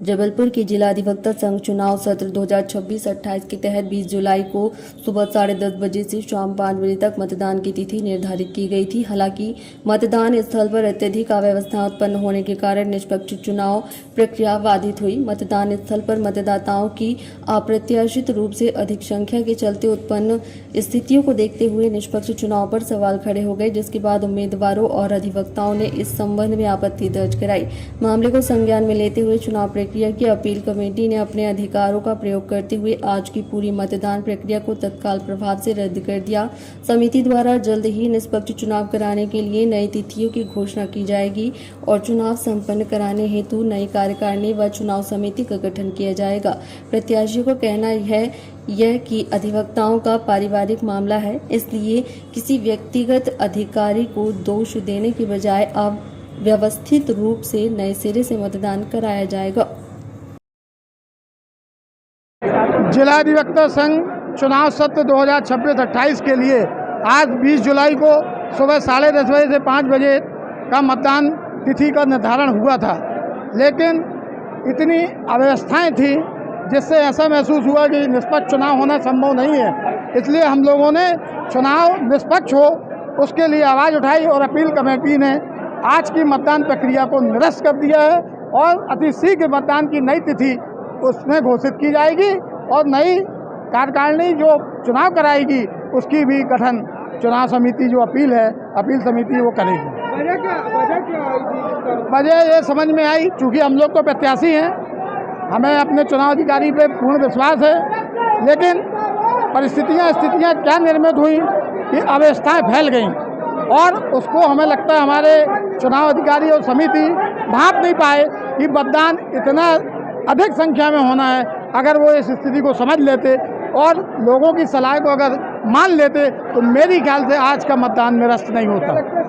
जबलपुर के जिला अधिवक्ता संघ चुनाव सत्र 2026-28 के तहत 20 जुलाई को सुबह 10:30 बजे से शाम 5 बजे तक मतदान की तिथि निर्धारित की गई थी। हालांकि मतदान स्थल पर अत्यधिक अव्यवस्था उत्पन्न होने के कारण निष्पक्ष चुनाव प्रक्रिया बाधित हुई। मतदान स्थल पर मतदाताओं की अप्रत्याशित रूप से अधिक संख्या के चलते उत्पन्न स्थितियों को देखते हुए निष्पक्ष चुनाव पर सवाल खड़े हो गए, जिसके बाद उम्मीदवारों और अधिवक्ताओं ने इस संबंध में आपत्ति दर्ज कराई। मामले को संज्ञान में लेते हुए चुनाव प्रक्रिया की अपील कमेटी ने अपने अधिकारों का प्रयोग करते हुए आज की पूरी मतदान प्रक्रिया को तत्काल प्रभाव से रद्द कर दिया। समिति द्वारा जल्द ही निष्पक्ष चुनाव कराने के लिए नई तिथियों की घोषणा की जाएगी और चुनाव संपन्न कराने हेतु नई कार्यकारिणी व चुनाव समिति का गठन किया जाएगा। प्रत्याशियों का कहना है यह कि अधिवक्ताओं का पारिवारिक मामला है, इसलिए किसी व्यक्तिगत अधिकारी को दोष देने के बजाय अब व्यवस्थित रूप से नए सिरे से मतदान कराया जाएगा। जिला अधिवक्ता संघ चुनाव सत्र 2026-28 के लिए आज 20 जुलाई को सुबह 10:30 बजे से 5 बजे का मतदान तिथि का निर्धारण हुआ था, लेकिन इतनी अव्यवस्थाएं थी जिससे ऐसा महसूस हुआ कि निष्पक्ष चुनाव होना संभव नहीं है। इसलिए हम लोगों ने चुनाव निष्पक्ष हो उसके लिए आवाज़ उठाई और अपील कमेटी ने आज की मतदान प्रक्रिया को निरस्त कर दिया है और अति शीघ्र मतदान की नई तिथि उसमें घोषित की जाएगी और नई कार्यकारिणी जो चुनाव कराएगी उसकी भी गठन चुनाव समिति जो अपील समिति वो करेगी। वजह ये समझ में आई, चूँकि हम लोग तो प्रत्याशी हैं, हमें अपने चुनाव अधिकारी पे पूर्ण विश्वास है, लेकिन स्थितियाँ क्या निर्मित हुई कि अव्यवस्थाएँ फैल गईं और उसको हमें लगता है हमारे चुनाव अधिकारी और समिति भाप नहीं पाए कि मतदान इतना अधिक संख्या में होना है। अगर वो इस स्थिति को समझ लेते और लोगों की सलाह को अगर मान लेते तो मेरी ख्याल से आज का मतदान निरस्त नहीं होता।